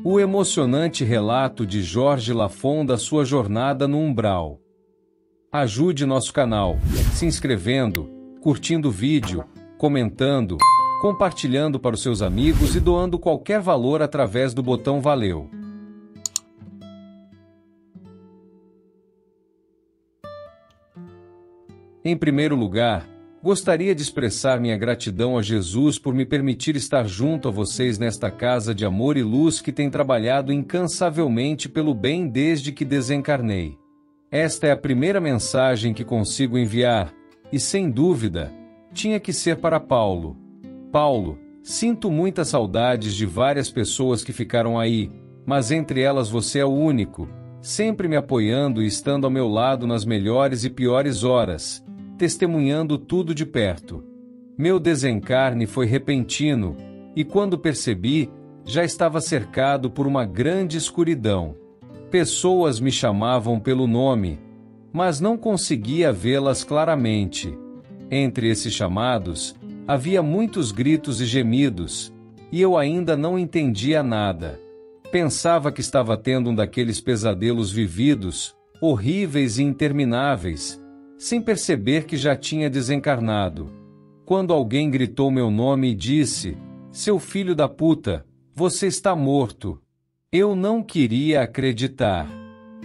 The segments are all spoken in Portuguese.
O emocionante relato de Jorge Lafon da sua jornada no umbral. Ajude nosso canal, se inscrevendo, curtindo o vídeo, comentando, compartilhando para os seus amigos e doando qualquer valor através do botão Valeu. Em primeiro lugar, gostaria de expressar minha gratidão a Jesus por me permitir estar junto a vocês nesta casa de amor e luz que tem trabalhado incansavelmente pelo bem desde que desencarnei. Esta é a primeira mensagem que consigo enviar, e sem dúvida, tinha que ser para Paulo. Paulo, sinto muitas saudades de várias pessoas que ficaram aí, mas entre elas você é o único, sempre me apoiando e estando ao meu lado nas melhores e piores horas, testemunhando tudo de perto. Meu desencarne foi repentino, e quando percebi, já estava cercado por uma grande escuridão. Pessoas me chamavam pelo nome, mas não conseguia vê-las claramente. Entre esses chamados, havia muitos gritos e gemidos, e eu ainda não entendia nada. Pensava que estava tendo um daqueles pesadelos vividos, horríveis e intermináveis, sem perceber que já tinha desencarnado. Quando alguém gritou meu nome e disse: "Seu filho da puta, você está morto." Eu não queria acreditar.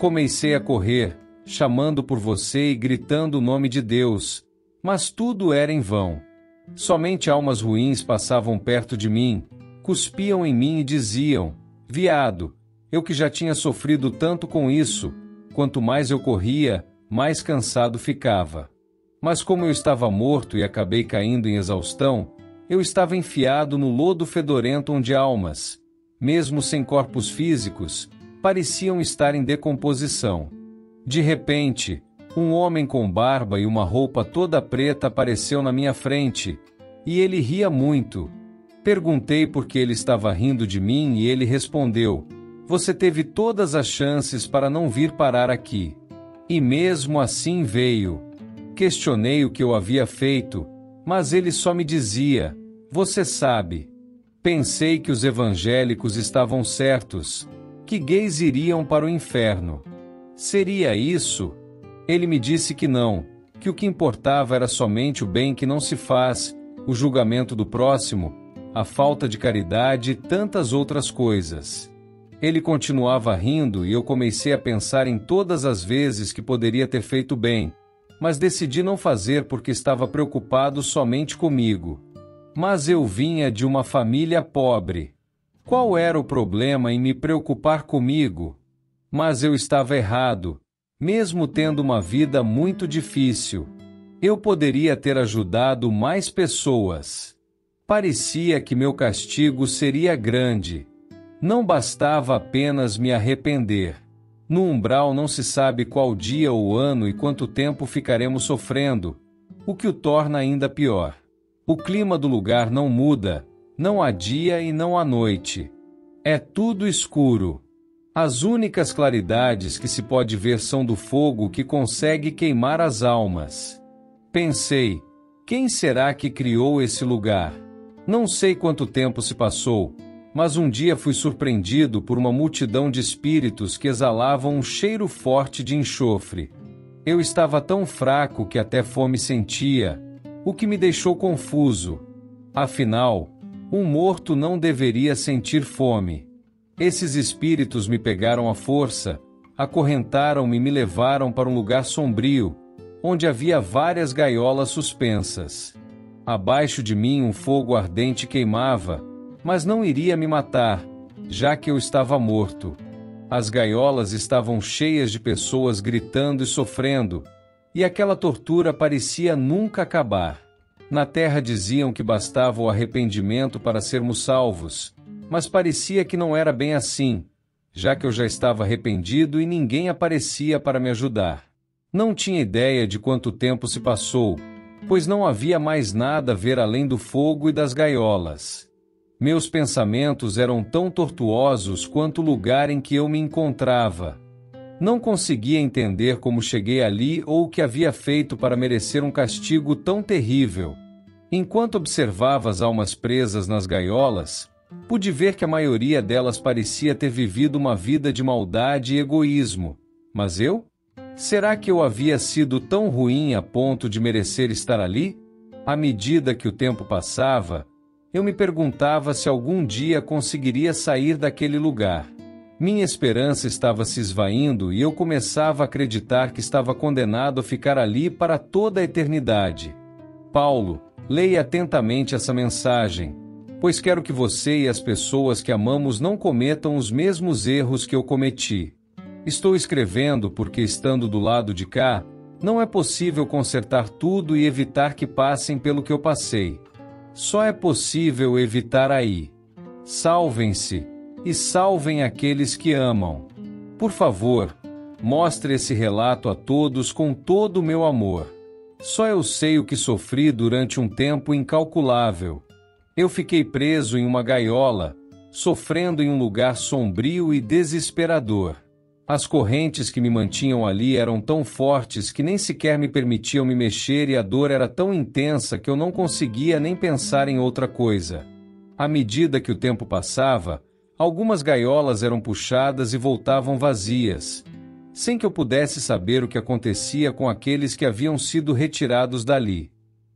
Comecei a correr, chamando por você e gritando o nome de Deus, mas tudo era em vão. Somente almas ruins passavam perto de mim, cuspiam em mim e diziam: "Viado, eu que já tinha sofrido tanto com isso, quanto mais eu corria, mais cansado ficava." Mas como eu estava morto e acabei caindo em exaustão, eu estava enfiado no lodo fedorento onde almas, mesmo sem corpos físicos, pareciam estar em decomposição. De repente, um homem com barba e uma roupa toda preta apareceu na minha frente, e ele ria muito. Perguntei por que ele estava rindo de mim e ele respondeu: "Você teve todas as chances para não vir parar aqui. E mesmo assim veio." Questionei o que eu havia feito, mas ele só me dizia: "Você sabe." Pensei que os evangélicos estavam certos, que gays iriam para o inferno. Seria isso? Ele me disse que não, que o que importava era somente o bem que não se faz, o julgamento do próximo, a falta de caridade e tantas outras coisas. Ele continuava rindo e eu comecei a pensar em todas as vezes que poderia ter feito bem, mas decidi não fazer porque estava preocupado somente comigo. Mas eu vinha de uma família pobre. Qual era o problema em me preocupar comigo? Mas eu estava errado, mesmo tendo uma vida muito difícil. Eu poderia ter ajudado mais pessoas. Parecia que meu castigo seria grande. Não bastava apenas me arrepender. No umbral não se sabe qual dia ou ano e quanto tempo ficaremos sofrendo, o que o torna ainda pior. O clima do lugar não muda, não há dia e não há noite. É tudo escuro. As únicas claridades que se pode ver são do fogo que consegue queimar as almas. Pensei: quem será que criou esse lugar? Não sei quanto tempo se passou, mas um dia fui surpreendido por uma multidão de espíritos que exalavam um cheiro forte de enxofre. Eu estava tão fraco que até fome sentia, o que me deixou confuso. Afinal, um morto não deveria sentir fome. Esses espíritos me pegaram à força, acorrentaram-me e me levaram para um lugar sombrio, onde havia várias gaiolas suspensas. Abaixo de mim um fogo ardente queimava, mas não iria me matar, já que eu estava morto. As gaiolas estavam cheias de pessoas gritando e sofrendo, e aquela tortura parecia nunca acabar. Na terra diziam que bastava o arrependimento para sermos salvos, mas parecia que não era bem assim, já que eu já estava arrependido e ninguém aparecia para me ajudar. Não tinha ideia de quanto tempo se passou, pois não havia mais nada a ver além do fogo e das gaiolas. Meus pensamentos eram tão tortuosos quanto o lugar em que eu me encontrava. Não conseguia entender como cheguei ali ou o que havia feito para merecer um castigo tão terrível. Enquanto observava as almas presas nas gaiolas, Pude ver que a maioria delas parecia ter vivido uma vida de maldade e egoísmo. Mas eu? Será que eu havia sido tão ruim a ponto de merecer estar ali? À medida que o tempo passava, eu me perguntava se algum dia conseguiria sair daquele lugar. Minha esperança estava se esvaindo e eu começava a acreditar que estava condenado a ficar ali para toda a eternidade. Paulo, leia atentamente essa mensagem, pois quero que você e as pessoas que amamos não cometam os mesmos erros que eu cometi. Estou escrevendo porque, estando do lado de cá, não é possível consertar tudo e evitar que passem pelo que eu passei. Só é possível evitar aí. Salvem-se e salvem aqueles que amam. Por favor, mostre esse relato a todos com todo o meu amor. Só eu sei o que sofri durante um tempo incalculável. Eu fiquei preso em uma gaiola, sofrendo em um lugar sombrio e desesperador. As correntes que me mantinham ali eram tão fortes que nem sequer me permitiam me mexer e a dor era tão intensa que eu não conseguia nem pensar em outra coisa. À medida que o tempo passava, algumas gaiolas eram puxadas e voltavam vazias, sem que eu pudesse saber o que acontecia com aqueles que haviam sido retirados dali.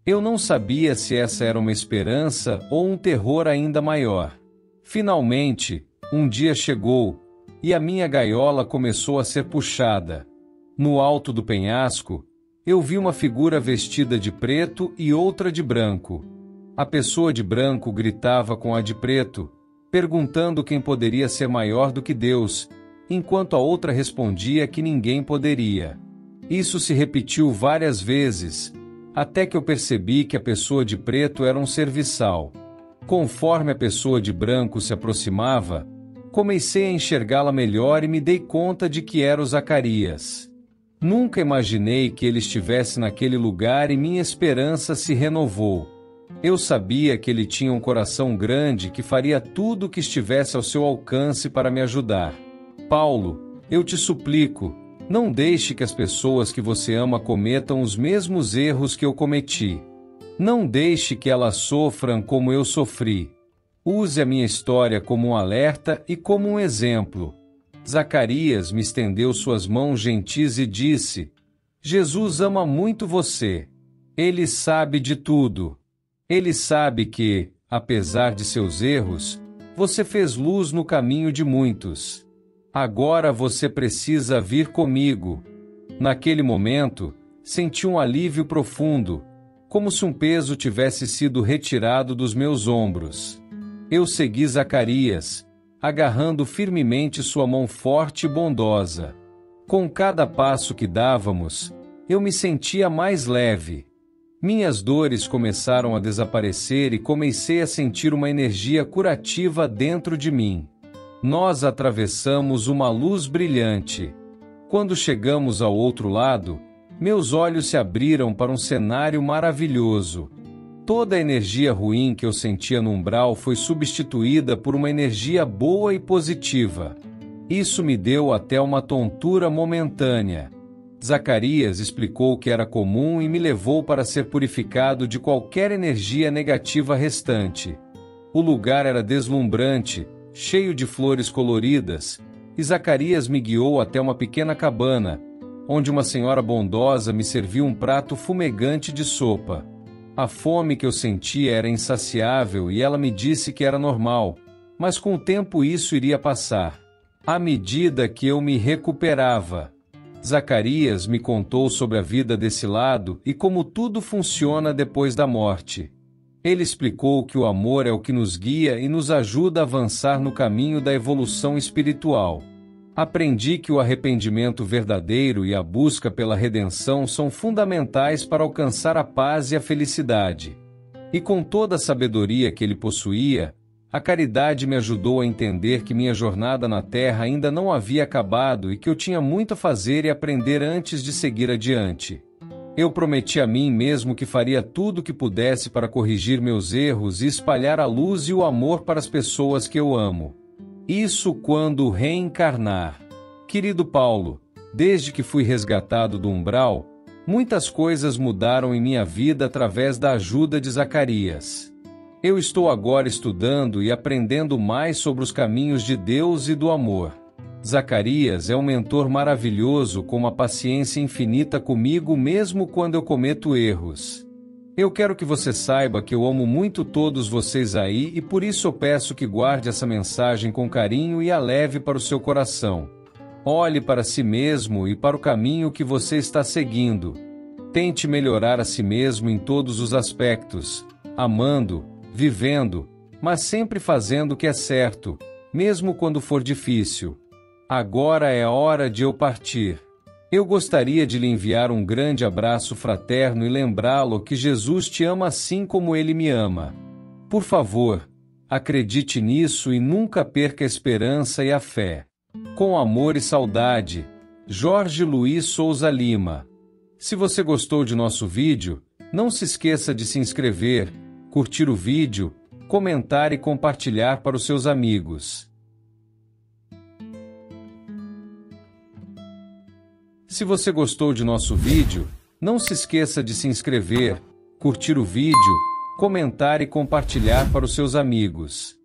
Eu não sabia se essa era uma esperança ou um terror ainda maior. Finalmente, um dia chegou, e a minha gaiola começou a ser puxada. No alto do penhasco, eu vi uma figura vestida de preto e outra de branco. A pessoa de branco gritava com a de preto, perguntando quem poderia ser maior do que Deus, enquanto a outra respondia que ninguém poderia. Isso se repetiu várias vezes, até que eu percebi que a pessoa de preto era um serviçal. Conforme a pessoa de branco se aproximava, comecei a enxergá-la melhor e me dei conta de que era o Zacarias. Nunca imaginei que ele estivesse naquele lugar e minha esperança se renovou. Eu sabia que ele tinha um coração grande que faria tudo o que estivesse ao seu alcance para me ajudar. Paulo, eu te suplico, não deixe que as pessoas que você ama cometam os mesmos erros que eu cometi. Não deixe que elas sofram como eu sofri. Use a minha história como um alerta e como um exemplo. Zacarias me estendeu suas mãos gentis e disse: Jesus ama muito você. Ele sabe de tudo. Ele sabe que, apesar de seus erros, você fez luz no caminho de muitos. Agora você precisa vir comigo. Naquele momento, senti um alívio profundo, como se um peso tivesse sido retirado dos meus ombros. Eu segui Zacarias, agarrando firmemente sua mão forte e bondosa. Com cada passo que dávamos, eu me sentia mais leve. Minhas dores começaram a desaparecer e comecei a sentir uma energia curativa dentro de mim. Nós atravessamos uma luz brilhante. Quando chegamos ao outro lado, meus olhos se abriram para um cenário maravilhoso. Toda a energia ruim que eu sentia no umbral foi substituída por uma energia boa e positiva. Isso me deu até uma tontura momentânea. Zacarias explicou que era comum e me levou para ser purificado de qualquer energia negativa restante. O lugar era deslumbrante, cheio de flores coloridas, e Zacarias me guiou até uma pequena cabana, onde uma senhora bondosa me serviu um prato fumegante de sopa. A fome que eu sentia era insaciável e ela me disse que era normal, mas com o tempo isso iria passar. À medida que eu me recuperava, Zacarias me contou sobre a vida desse lado e como tudo funciona depois da morte. Ele explicou que o amor é o que nos guia e nos ajuda a avançar no caminho da evolução espiritual. Aprendi que o arrependimento verdadeiro e a busca pela redenção são fundamentais para alcançar a paz e a felicidade. E com toda a sabedoria que ele possuía, a caridade me ajudou a entender que minha jornada na Terra ainda não havia acabado e que eu tinha muito a fazer e aprender antes de seguir adiante. Eu prometi a mim mesmo que faria tudo o que pudesse para corrigir meus erros e espalhar a luz e o amor para as pessoas que eu amo. Isso quando reencarnar. Querido Paulo, desde que fui resgatado do umbral, muitas coisas mudaram em minha vida através da ajuda de Zacarias. Eu estou agora estudando e aprendendo mais sobre os caminhos de Deus e do amor. Zacarias é um mentor maravilhoso com uma paciência infinita comigo mesmo quando eu cometo erros. Eu quero que você saiba que eu amo muito todos vocês aí e por isso eu peço que guarde essa mensagem com carinho e a leve para o seu coração. Olhe para si mesmo e para o caminho que você está seguindo. Tente melhorar a si mesmo em todos os aspectos, amando, vivendo, mas sempre fazendo o que é certo, mesmo quando for difícil. Agora é hora de eu partir. Eu gostaria de lhe enviar um grande abraço fraterno e lembrá-lo que Jesus te ama assim como ele me ama. Por favor, acredite nisso e nunca perca a esperança e a fé. Com amor e saudade, Jorge Luiz Souza Lima. Se você gostou de nosso vídeo, não se esqueça de se inscrever, curtir o vídeo, comentar e compartilhar para os seus amigos. Se você gostou de nosso vídeo, não se esqueça de se inscrever, curtir o vídeo, comentar e compartilhar para os seus amigos.